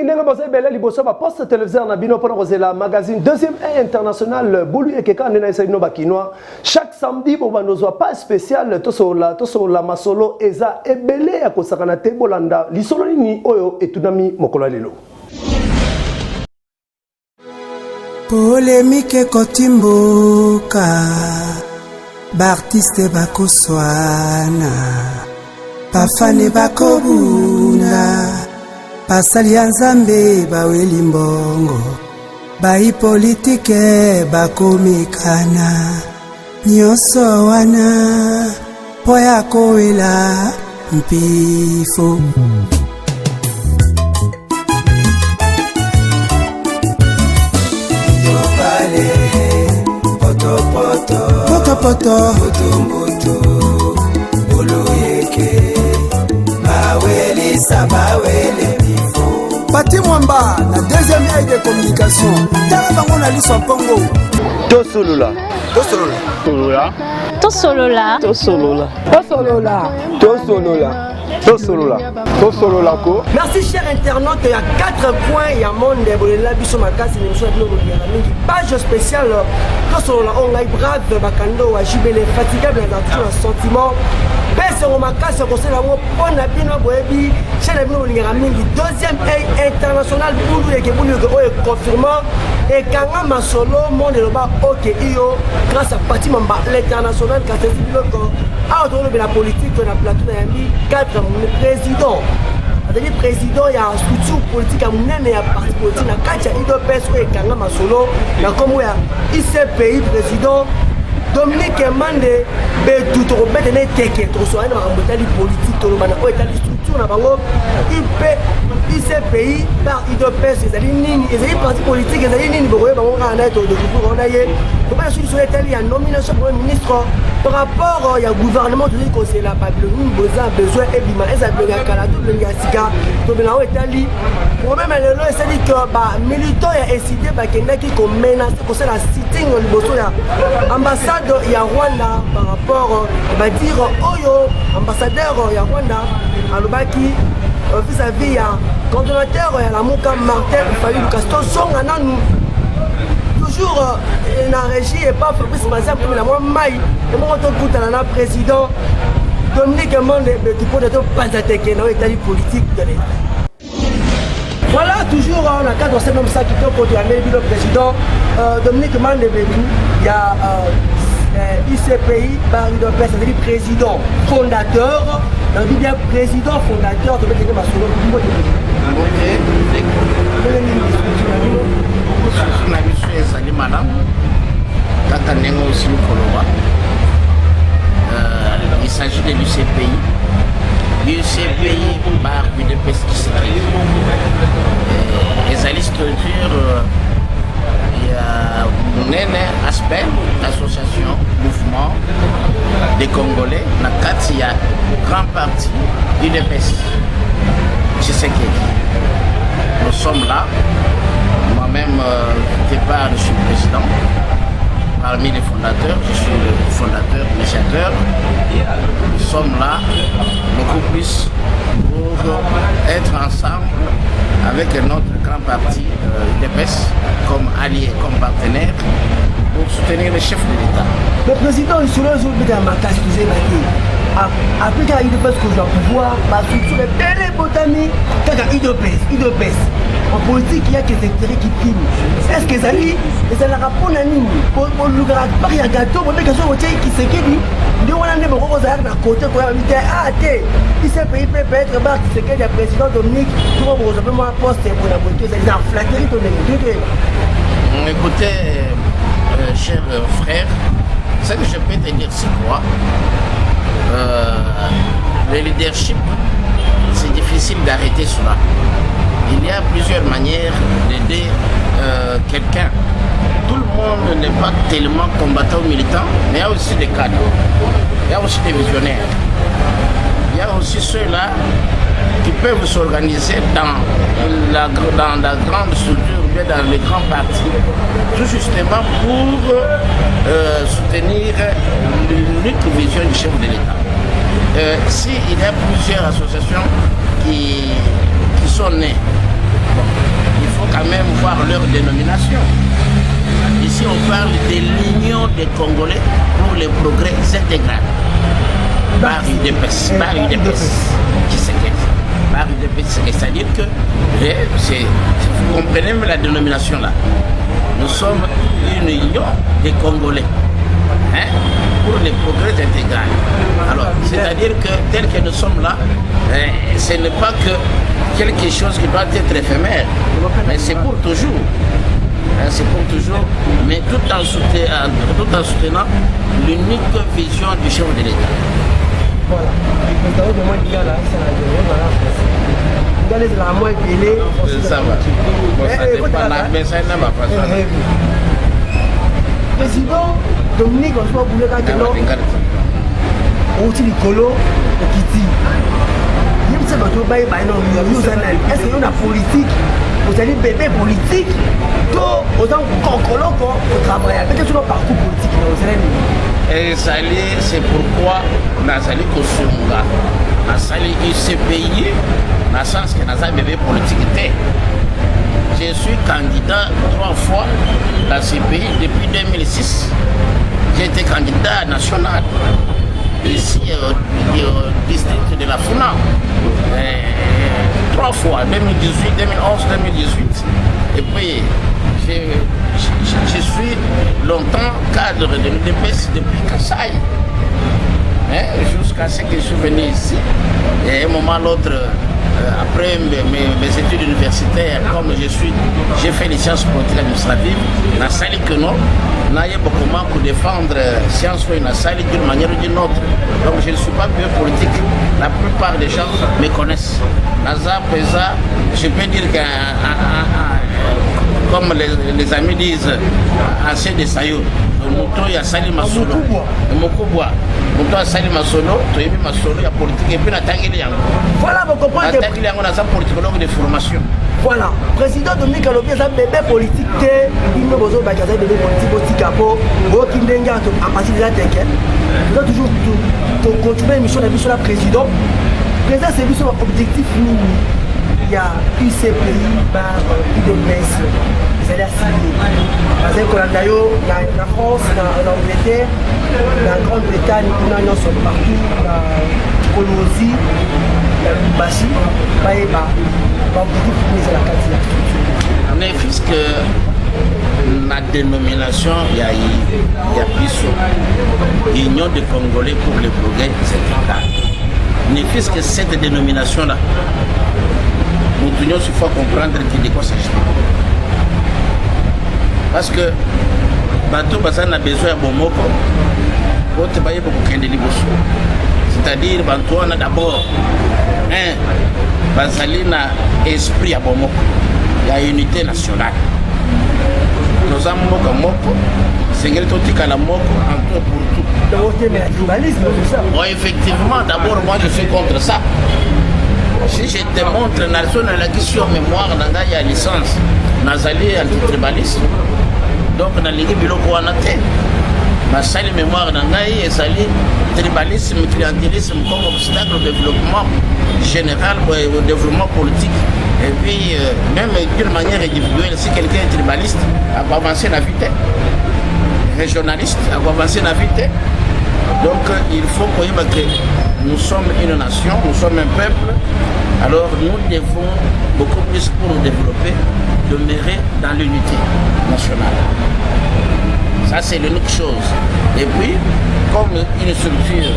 nenga bosse bela liboso ba poste téléviseur na bino pona kozela magazine deuxième et international bolu ekeka ndena isa ino bakinois chaque samedi bo banozwa pas spécial tosola masolo eza ebele ya kosakana te bolanda lisolo nini oyo etunami mokolo lelo polémique kotimboka baartiste bakoswana bafane bakobunda basali ya nzambe baweli mbongo baipolitike bakomikana nyonso wana mpo ya kowela mpifo poto butumbutu buluyeke baweli sabawele bifo Pati Mwamba na deuxième aide de communication tala bango na liso Congo tosolola ko. Merci chers internautes, il y a 4 points, il y a monde de la biso makasi l'émission de l'Olympique. Page spéciale Tosolola on live brave bakando wa jibele fatigable dans sentiment. Pese au makasi conseil la mo pona bino boebi chez la bino l'Olympique. Deuxième aide international pour que vous le confirmant et kanga masolo monde le ba OK io grâce à Pati Mwamba l'international quand c'est biloko a autour de la politique de la plateau yambi 4 présidents. C'est-à-dire président il y a structure politique à munene ya parti politique na kacha ido peso et kanga masolo na comme ya ICPI président Dominique Mande betu to bete ne teke to so ana mbotali politique to bana o etali structure na bango ICPI par ido peso ezali nini ezali parti politique ezali nini boye bango kana to de pour on aye ko ba sur etali ya nomination premier ministre par rapport au gouvernement de conseil la Babylonie besoin et bima eza benga kala to benga sika to bena o etali problème lelo c'est dit que ba militant ya décidé ba kendaki ko menacer ko la sitting au liboso ya ambassade il y a Rwanda par rapport va dire oyo ambassadeur il y a Rwanda alobaki vis-à-vis ya coordonnateur ya la Muka Martin Fali Lukasto songa nanu toujours na régie et pas Fabrice Mazam comme la moi mai et moi on kutana na président Dominique Mande tu peux te pas attaquer na état politique de l'État. Voilà, toujours on a cadre c'est même ça qui peut contre le président Dominique Mande il y a ICPI par une place, c'est-à-dire président fondateur, on dit bien président fondateur de mettre ma solo. Il s'agit de l'UCPI. L'UCPI par une pesticide. Les structures. Il y a un aspect d'association, mouvement des Congolais. Dans le cadre, il y a grand parti UDPS. C'est ce qui est dit. Nous sommes là. Moi-même, au départ, je suis président. Parmi les fondateurs, je suis le fondateur, initiateur. Nous sommes là, beaucoup plus, pour être ensemble avec notre grand parti UDPS comme allié, comme partenaire, pour soutenir le chef de l'État. Le président, il se lance dans ma casse, après qu'il y a UDPS que je dois pouvoir, ma structure est belle botanique, quand il y a UDPS. En politique, il y a des secteurs qui filment. Est-ce que ça dit, et ça n'a pas pour l'anime, pour le Paris à gâteau, pour les questions qui se quittent, nous on a des gros à côté pour inviter à thé. Il s'est payé peut être bas, c'est que le président Dominique, tout le monde a un poste pour la politique, c'est une flatterie de l'église. Écoutez, cher frère, ce que je peux te dire, c'est quoi? Le leadership, c'est difficile d'arrêter cela. Il y a plusieurs manières d'aider quelqu'un. Tout le monde n'est pas tellement combattant ou militant, mais il y a aussi des cadres, il y a aussi des visionnaires. Il y a aussi ceux-là qui peuvent s'organiser dans la grande structure ou bien dans les grands partis, tout justement pour soutenir l'unique vision du chef de l'État. S'il y a plusieurs associations qui sont nées il faut quand même voir leur dénomination. Ici, on parle de l'Union des Congolais pour les progrès intégral. Par UDPS. Par UDPS. Par UDPS. C'est-à-dire que, vous comprenez la dénomination là. Nous sommes une union des Congolais. Hein, pour les progrès intégral. Alors, c'est-à-dire que tel que nous sommes là, ce n'est pas que quelque chose qui doit être éphémère, mais c'est pour toujours. C'est pour toujours, mais tout en soutenant l'unique vision du chef de l'État. Voilà. Ça va. Bon, ça dépend, mais ça ne va pas. Président Dominique Osmo Bouleka Kelo outi likolo okiti yimse bato baye baye no est-ce que na politique vous allez bébé politique to autant kokoloko au travail avec sur le parcours politique vous allez et c'est pourquoi nazali kosunga nasali ICPI na sens que nazali bébé politique était. Je suis candidat 3 fois dans ce pays depuis 2006. J'ai été candidat national ici au district de la Funa. 3 fois, 2018, 2011, 2018. Et puis, je suis longtemps cadre de l'UDPS depuis Kassai. Jusqu'à ce que je suis venu ici. Et à un moment ou l'autre, après mes études universitaires, comme j'ai fait les sciences politiques administratives, dans Sali que non, n'a pas comment pour défendre sciences politiques d'une manière ou d'une autre. Donc je ne suis pas bien politique. La plupart des gens me connaissent. Naza, Pesa, je peux dire que, comme les amis disent, assez de Sayo. Moto ya sali masolo mokubwa moto asali masolo toyebi masolo ya politique et puis natangeli yango voilà vous comprenez natangeli yango naza politicologue de formation voilà président Dominique Alobi eza bébé politique te bino bozo bakaza bébé politique botika po boki ndenge à partir de la teke nous doit toujours continuer mission de mission la président c'est mission objectif nini il y a UCPI par UDPS c'est-à-dire signé la France, l'Angleterre, la Grande-Bretagne, nous sommes partout, la Colombie, la Lubumbashi, mais puisque la dénomination, il y a PISO, Union des Congolais pour les progrès intégral. Mais puisque cette dénomination-là, nous devons il faut comprendre de quoi s'agit. Parce que bateau a besoin de bomoko, c'est-à-dire bateau a d'abord un esprit à bomoko, il y a une unité nationale. Nous avons moko, c'est que tout est la moko en tout pour tout. Oui, effectivement, d'abord moi je suis contre ça. Si je te montre national la question mémoire dans la licence, nazali antitribaliste. Donc dans l'équipe biloko wana te basali mémoire na ngai ezali tribalisme clientélisme comme obstacle au développement général au développement politique et puis même d'une manière individuelle si quelqu'un est tribaliste à quoi avancer la vie régionaliste à quoi avancer la vie donc il faut que nous sommes une nation, nous sommes un peuple, alors nous devons beaucoup plus pour nous développer demeurer dans l'unité nationale. Ça c'est l'unique chose. Et puis, comme une structure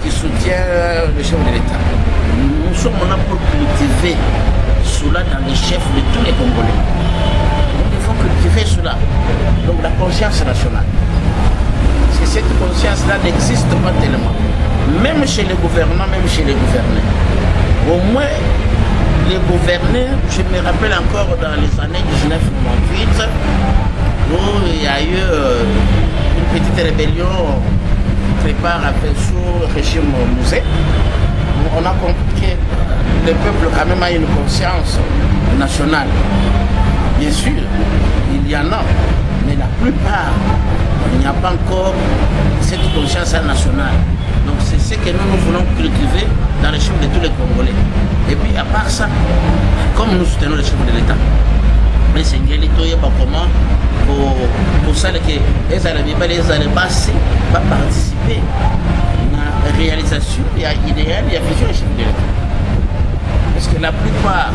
qui soutient le chef de l'État, nous sommes là pour cultiver cela dans les chefs de tous les Congolais. Nous devons cultiver cela. Donc la conscience nationale. Parce que cette conscience-là n'existe pas tellement. Même chez les gouvernants, même chez les gouverneurs. Au moins, les gouverneurs, je me rappelle encore dans les années 1998, où il y a eu une petite rébellion prépare à sous le régime Mouzé. On a compris que le peuple quand même a une conscience nationale. Bien sûr, il y en a, mais la plupart, il n'y a pas encore cette conscience nationale. Donc c'est ce que nous voulons cultiver dans le chef de tous les Congolais. Et puis à part ça, comme nous soutenons le chef de l'État, mais c'est comment pour ça que les Arabes va participer à la réalisation idéale et à la vision du chef de l'État. Parce que la plupart,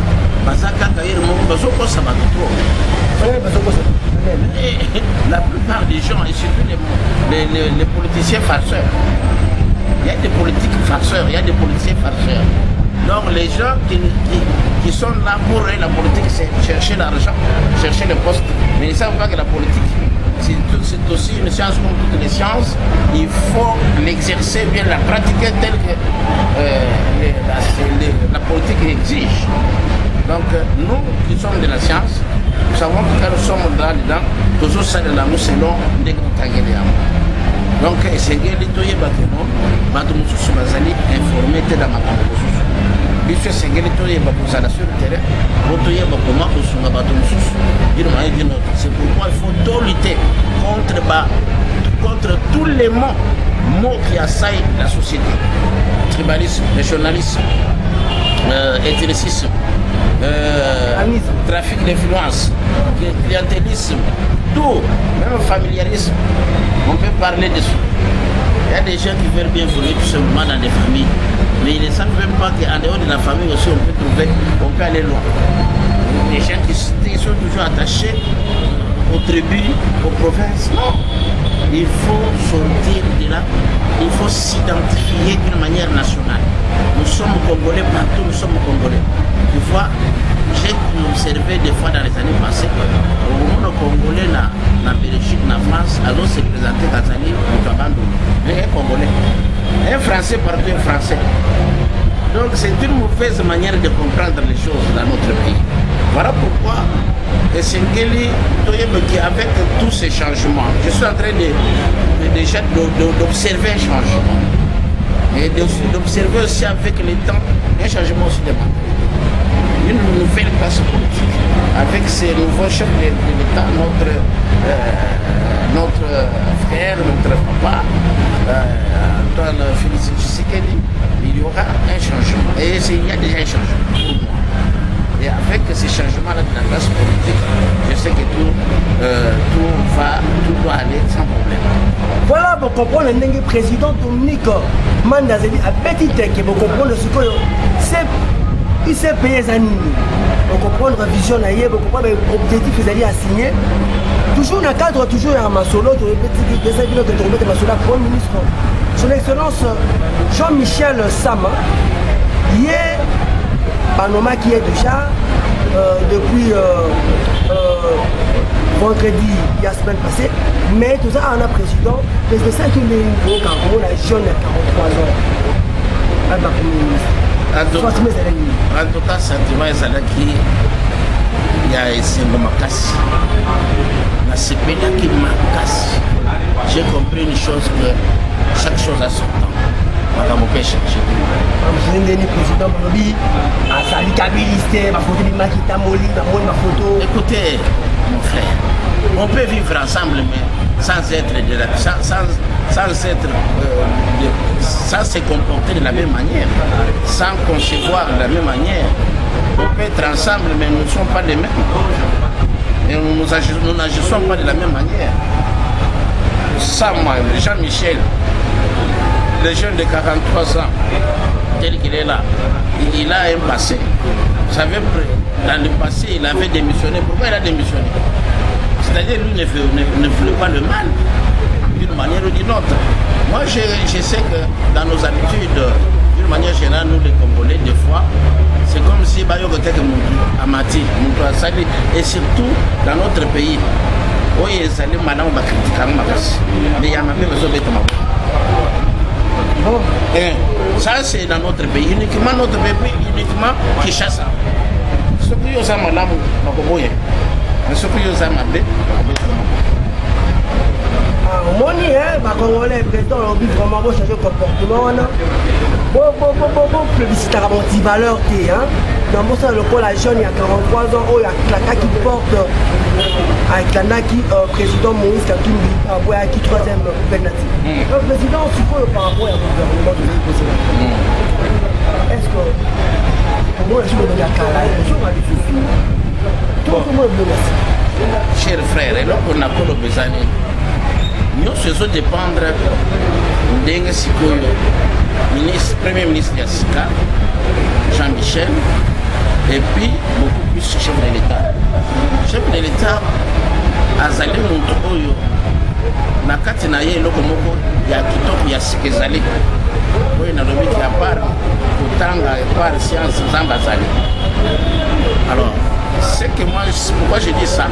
la plupart des gens, et surtout les politiciens farceurs, il y a des politiques farceurs, il y a des politiciens farceurs. Donc les gens qui sont là pour la politique, c'est chercher l'argent, chercher le poste. Mais ils ne savent pas que la politique, c'est aussi une science comme toutes les sciences. Il faut l'exercer bien, la pratiquer telle que la politique exige. Donc nous qui sommes de la science, nous savons que quand nous sommes là-dedans, toujours ça de l'amour selon des contagions. Donc c'est que les toyés bâtiments, bâtiments sous bazali informés de la matin. Puisque c'est que les toyés bâtiments sur le terrain, les toyés bâtiments sous la bâtiment. C'est pourquoi il faut tout lutter contre tous les mots qui assaillent la société. Tribalisme, régionalisme, ethnicisme, trafic d'influence, clientélisme, tout, même familiarisme, on peut parler de ça. Il y a des gens qui veulent bien évoluer tout simplement dans des familles, mais ils ne savent même pas qu'en dehors de la famille aussi on peut aller loin. Des gens qui sont toujours attachés aux tribus, aux provinces. Non, il faut sortir de là, il faut s'identifier d'une manière nationale. Nous sommes Congolais partout, nous sommes Congolais. Tu vois, j'ai observé des fois dans les années passées, au moment où Congolais, en Belgique, en France, alors se présenter Kazali, mais un Congolais. Un Français partout, un Français. Donc c'est une mauvaise manière de comprendre les choses dans notre pays. Voilà pourquoi avec tous ces changements, je suis en train déjà d'observer un changement. Et d'observer aussi avec le temps un changement aussi demandé. Une nouvelle classe politique avec ces nouveaux chefs de l'État, notre frère, notre papa, Antoine Félix Tshisekedi, il y aura un changement. Et il y a déjà un changement pour moi. Et avec ces changements-là de la classe politique, je sais que tout doit aller sans problème. Voilà, vous comprenez, le président Dominique Mandazeli a petit que vous comprenez ce que il s'est payé les années. Vous comprenez la vision, vous comprenez l'objectif qu'ils allaient assigner. Toujours dans le cadre, toujours à Masolo, de Premier ministre, son Excellence Jean-Michel Sama, hier, Panoma qui est déjà depuis vendredi, il y a la semaine passée, mais tout ça en a président, mais c'est ça que les nouveaux Cameroun, la jeune de 43 ans, à la Premier ministre. En tout cas, sentiment ezalaki ya esengo makasi nasepelaki makasi. J'ai compris une chose, que chaque chose a son temps. Makambo peut changer. Président Bolobi a sali Kabiliste, ma photo de Makita Moli, ma photo. Écoutez, mon frère, on peut vivre ensemble, mais sans se comporter de la même manière, sans concevoir de la même manière. On peut être ensemble, mais nous ne sommes pas les mêmes. Et nous n'agissons pas de la même manière. Ça, moi, Jean-Michel, le jeune de 43 ans, tel qu'il est là, il a un passé. Vous savez, dans le passé, il avait démissionné. Pourquoi il a démissionné? C'est-à-dire lui ne voulait pas le mal, d'une manière ou d'une autre. Moi, je sais que dans nos habitudes, d'une manière générale, nous les Congolais, des fois, c'est comme si Amati, et surtout dans notre pays, où ils allaient maintenant critiquer, mais il y a même besoin de ça, c'est dans notre pays, uniquement notre pays, uniquement Kinshasa. Ce qui est aux Malamu, mais ce qui est aux Amabé, Moni, les Congolais, président, on vit vraiment changer de comportement. Bon, plébiscite à anti-valeur, dans le cas, le jeune, il y a 43 ans, il y a qui porte akendaki président Moïse Katumbi aboyaki 3e gouvernateur. Le président sikoyo par rapport ya gouvernement tozali kosela est-ce que omona soki obenga kala ezoka lisusu tokomona bilokasi cher frère eloko nakoloba eza nini nyonso ezodépendre ndenge sikoyo premier ministre ya sika Jean-Michel et puis beaucoup plus chef de l'État. Chef de l'État azali moto oyo na kati na ye eloko moko ya kitoko ya sika ezali oyo nalobi ki apart kotanga par science nzambe azali. Alors c'est que moi pourquoi je dis ça,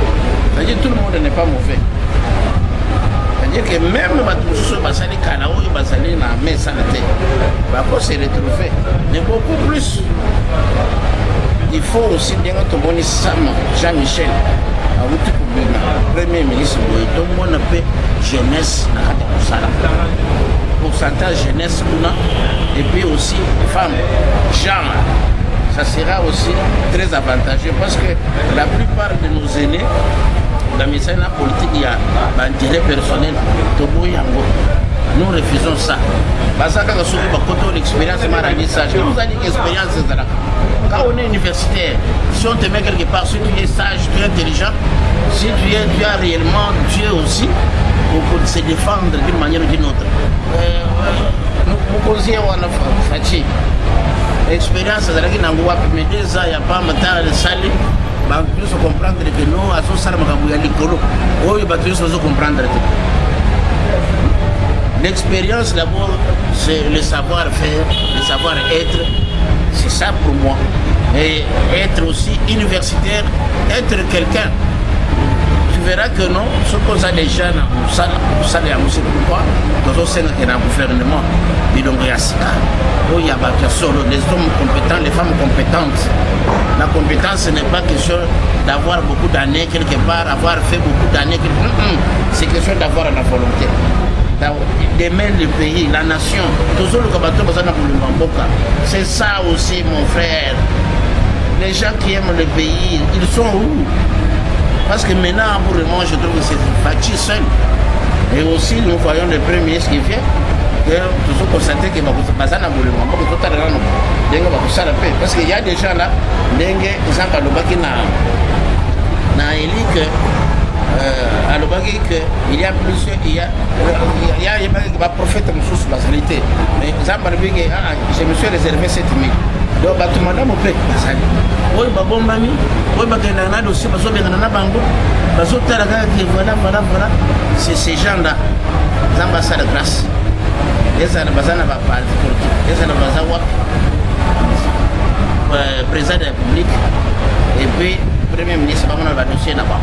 c'est-à-dire tout le monde n'est pas mauvais, c'est-à-dire que même bato mosusu basali kala oyo bazali na mesa na te bako se retrouver mais beaucoup plus. Il faut aussi bien tomoni Sam Jean-Michel awuti kubena premier ministre boye tomona pe jeunesse na kati kusala pourcentage jeunesse kuna et puis aussi femmes genre ça sera aussi très avantageux parce que la plupart de nos aînés dans les scènes politiques il y a d'intérêt personnel tobo yango. Nous refusons ça. Parce que l'expérience marranissage. Vous avez une expérience. Quand on est universitaire, si on te met quelque part, si tu es sage, tu es intelligent, si tu as réellement Dieu aussi, pour se défendre d'une manière ou d'une autre. Nous causons à Fachi. L'expérience, c'est que nous avons mais déjà, il n'y a pas de salle. Nous devons comprendre que nous, à ce salle, nous devons comprendre. L'expérience d'abord, c'est le savoir-faire, le savoir-être, c'est ça pour moi. Et être aussi universitaire, être quelqu'un. Tu verras que non, ce qu'on a déjà dans le salle, c'est pourquoi dans au sein du gouvernement, il y a les hommes compétents, les femmes compétentes. La compétence, ce n'est pas question d'avoir beaucoup d'années quelque part, avoir fait beaucoup d'années. C'est question d'avoir la volonté. D'aimer le pays, la nation. C'est ça aussi mon frère. Les gens qui aiment le pays, ils sont où? Parce que maintenant, pour le moment, je trouve que c'est Fachi seul. Et aussi, nous voyons le premier ministre qui vient. Nous avons constaté que parce qu'il y a des gens là, il y a plusieurs, il y a des prophètes sous la réalité. Mais je me suis réservé cette nuit. Donc, tout le monde me plaît. Oui, bon, mamie, oui, aussi, voilà. C'est ces gens-là, les ambassades de grâce. Les ambassades de parti politique, les ambassades de président de la République, et puis, Premier ministre, on va dossier là-bas.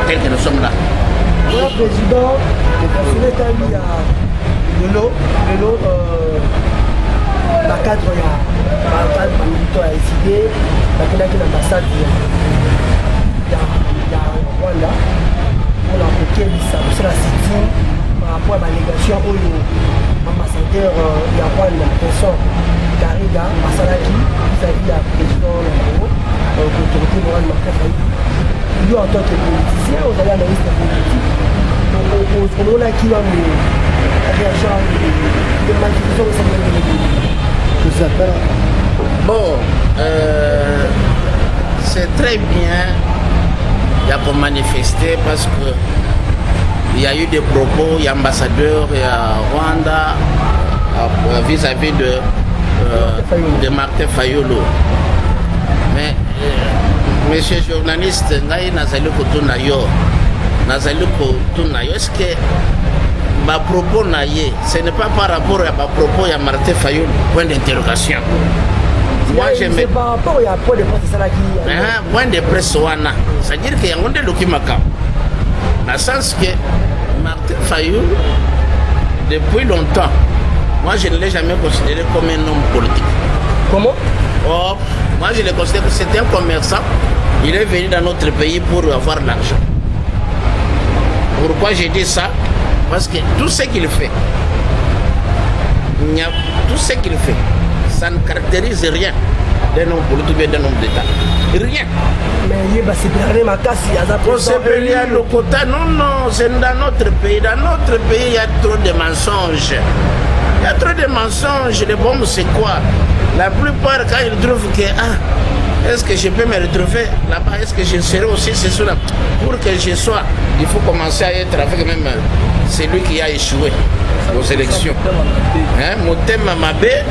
Tel que nous sommes là. Le président, le président a mis de l'eau, la cadre militaire a décidé, l'ambassade de Rwanda, on a bloqué la cité par rapport à la légation où l'ambassadeur de Rwanda, Vincent Gariga, Masalaki, vis-à-vis du président de l'autorité morale de lui en tant que politicien, vous allez analyser la politique. On a qui va réagir de manifestation de cette manière. Bon, c'est très bien il y a pour manifester parce que il y a eu des propos, il y a ambassadeur, il y a Rwanda vis-à-vis de Martin Fayulu. Mais monsieur journaliste, est-ce que ma propos ce n'est pas par rapport à ma propos à Martin Fayulu, point d'interrogation. Moi je me par rapport à point de presse ça qui point de presse wana, c'est-à-dire qu'il y a un document dans le sens que Martin Fayulu depuis longtemps, moi je ne l'ai jamais considéré comme un homme politique. Comment? Oh, moi je le considère que c'est un commerçant. Il est venu dans notre pays pour avoir l'argent. Pourquoi j'ai dit ça? Parce que tout ce qu'il fait, ça ne caractérise rien d'un homme politique et d'un homme d'État. Rien. Mais il y a des Makassi, il y a le quota. Non, c'est dans notre pays. Dans notre pays, il y a trop de mensonges. Il y a trop de mensonges. Les bombes, c'est quoi? La plupart, quand ils trouvent que, est-ce que je peux me retrouver là-bas? Est-ce que je serai aussi ce soir? Pour que je sois, il faut commencer à être avec même celui qui a échoué aux élections. Mon thème Mabé,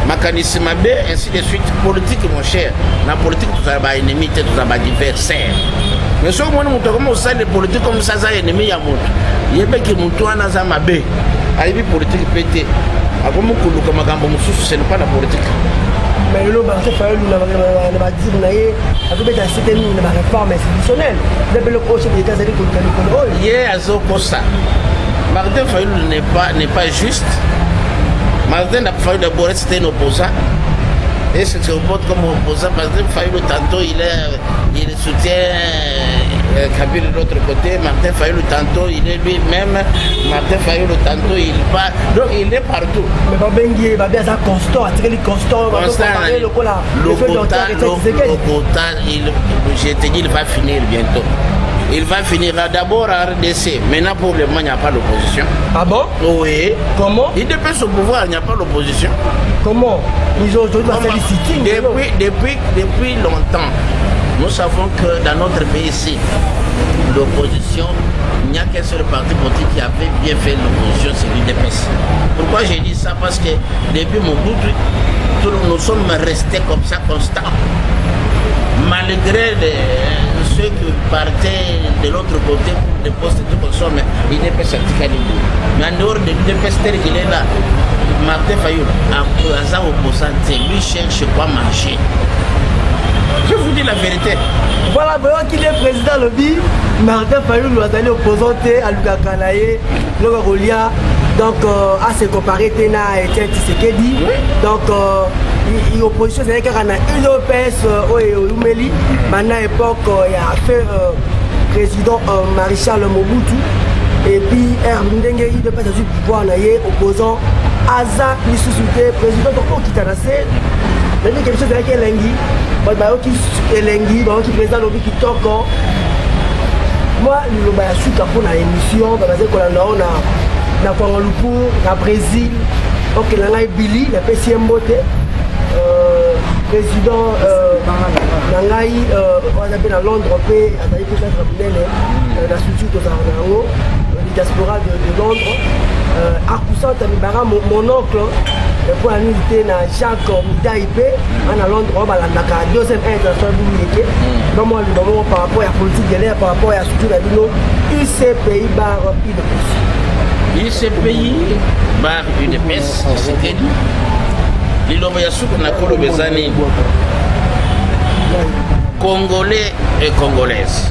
Makanissi Mabé, ainsi de suite. Politique, mon cher. La politique, tout ça va ennemi, tout ça va adversaire. Mais si on commence à faire des politiques comme ça, ça ennemi, il y a monde. Il y a des gens qui ont Mabé. Il y a politique pété. Ce n'est pas la politique. Mais le Martin Fayoulou n'a pas dit qu'il y a une réforme institutionnelle. Le projet de l'État, c'est que il y a ça. Martin Fayoulou n'est pas juste. Martin Fayoulou d'abord c'était un opposant. Et c'est un vote comme opposant. Martin Fayoulou tantôt il soutient Kabila de l'autre côté. Martin Fayoulou tantôt il est lui-même. Martin Fayoulou tantôt il va. Donc il est partout. Mais Babengi, il va bien ça constant, attirer les constants. Le quota, je te dis, il va finir bientôt. Il va finir d'abord à RDC. Maintenant, pour le moment, il n'y a pas d'opposition. Ah bon? Oui. Comment? Il dépêche au pouvoir, il n'y a pas d'opposition. Comment? Ils ont aujourd'hui fait les sitting. Depuis longtemps, nous savons que dans notre pays ici, l'opposition, il n'y a qu'un seul parti politique qui avait bien fait l'opposition, c'est l'UDPS. Pourquoi j'ai dit ça? Parce que depuis mon bout, nous sommes restés comme ça, constants. Malgré ceux qui partaient de l'autre côté pour des postes de consomme, l'UDPS anti-Kalidou. Mais en dehors de l'UDPS tel qu'il est là, Martin Fayoulou, en hasard opposant, lui cherche quoi manger. Je vous dis la vérité. Voilà, voyons qu'il est président lobby. Martin Fayoulou a été opposant à Luka Kanaye, Logarolia. Donc, à se comparer, Tena et Tshisekedi. Donc, l'opposition, c'est qu'il y a une OPS au Umeli. Maintenant, à l'époque, il y a fait président Maréchal Mobutu. Et puis, Ndenge, il ne peut pas du pouvoir, opposant Aza, l'issue président de Kitanase. Il y a quelque chose avec Elengi. Elengi, qui président lobby qui toque. Moi, je suis pour la émission, parce que na Kuala Lumpur, na Brésil, donc il y a Billy, le PCM Bote, président Nangaï, on appelle à Londres, la structure de Zarnao, le diaspora de Londres, Akoussa Tamibara, mon oncle, pour l'unité na Jacques Midaïpe, à Londres, on va la deuxième internationale de donc moi, par rapport à la politique de l'air, par rapport à la structure de ICPI bar UDPS. ICPI bar UDPS, c'est dit. L'Ilobayasou qu'on a collé aux années. Congolais et Congolaises.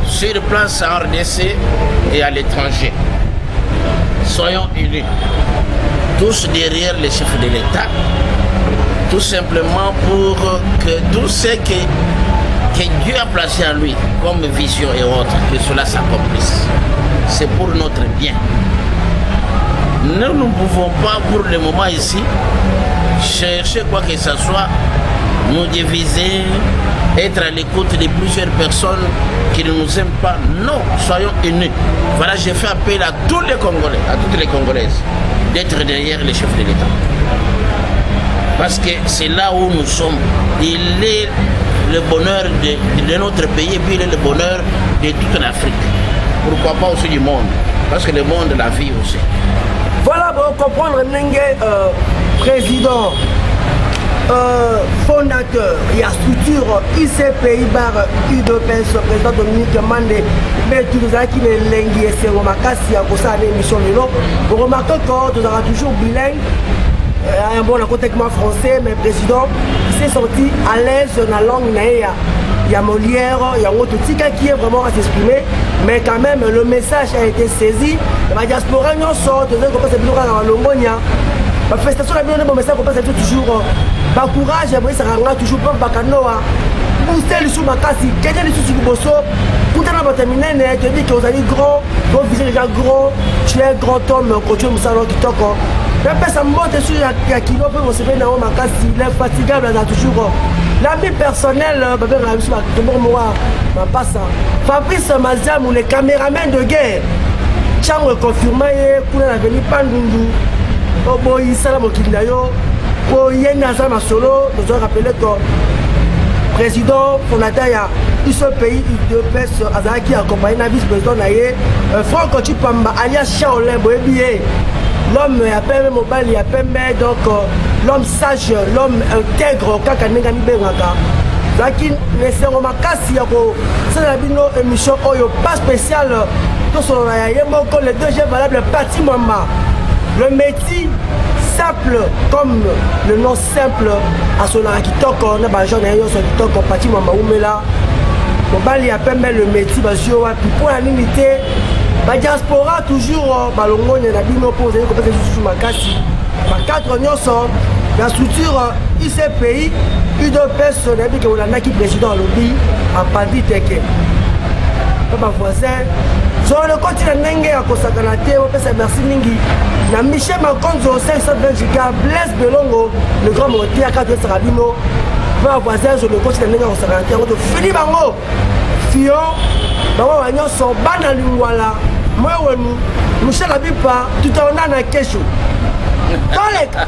Sur place en RDC et à l'étranger. Soyons unis. Tous derrière les chefs de l'État. Tout simplement pour que tout ce que Dieu a placé en lui comme vision et autres, que cela s'accomplisse. C'est pour notre bien. Nous ne pouvons pas pour le moment ici chercher quoi que ce soit, nous diviser, être à l'écoute de plusieurs personnes qui ne nous aiment pas. Non, soyons unis. Voilà, j'ai fait appel à tous les Congolais, à toutes les Congolaises, d'être derrière les chefs de l'État. Parce que c'est là où nous sommes. Il est le bonheur de notre pays et puis il est le bonheur de toute l'Afrique. Pourquoi pas aussi du monde? Parce que le monde la vit aussi. Voilà, pour comprendre, Nengue, président, fondateur, il y a structure ICPI bar UDPS, président Dominique Mandé, mais tous les gens qui sont lingues et c'est Romakassi, à cause de l'émission de l'eau. Vous remarquez que nous avons toujours bilingue. Un bon contexte français, mais le président s'est senti à l'aise dans la langue. Il y a Molière, il y a autre qui est vraiment à s'exprimer, mais quand même le message a été saisi. La diaspora nous sort, nous avons Longonia. La festation a bien un message, toujours courage, ça rend toujours pas Bakanoa. Booster le sous-makasi, quelqu'un de sous-bosso, pour terminer, tu dis que vous allez grand, vous visez déjà grand, tu es un grand homme, continue Moussalo qui toque. napesa mbote sur ya kilo mpe mosepeli nango makasi l'infatigable aza toujours l'ami personnel babengaka biso batomboko mowa mapasa Fabrice Maziamu le caméraman de guerre ntango ekonfirma ye kuna na veni pandundu oboyisala mokili na yo po ye nde aza masolo tozo rappele to président fondateur ya iso pays UDPS azalaki accompagné na vice-président na ye Franck Chipamba alias Shaolin boyebi ye l'homme ya pembe mobali ya pembe donc l'homme sage l'homme intègre kaka ndenge mibengaka zaki nesengo makasi ya kosalela bino émission oyo pas spécial tosolola ya ye moko le deuxième valable Pati Mwamba le métier simple comme le nom simple asolaka kitoko na bajeune na ye nyonso kitoko Pati Mwamba umela mobali ya pembe le métier bazio wapi mpo ya nini te badiaspora toujours balongone na bino mpo ozali kopesa lisusu makasi bakadre nyonso ya structure ICPI UDPS nayebi ke olandaki président alobi apandi teke mpe bavoisin zolo koti na ndenge ya kosakana te opesa merci mingi na Michel Makonzo 520 giga Blaise Belongo le grand monté akati esaka bino mpe bavoisin zolo koti na ndenge ya kosakana te yango tofili bango fion bango banyonso bana lingwala moyo wenu Michel Abipa tutaonana kesho toleka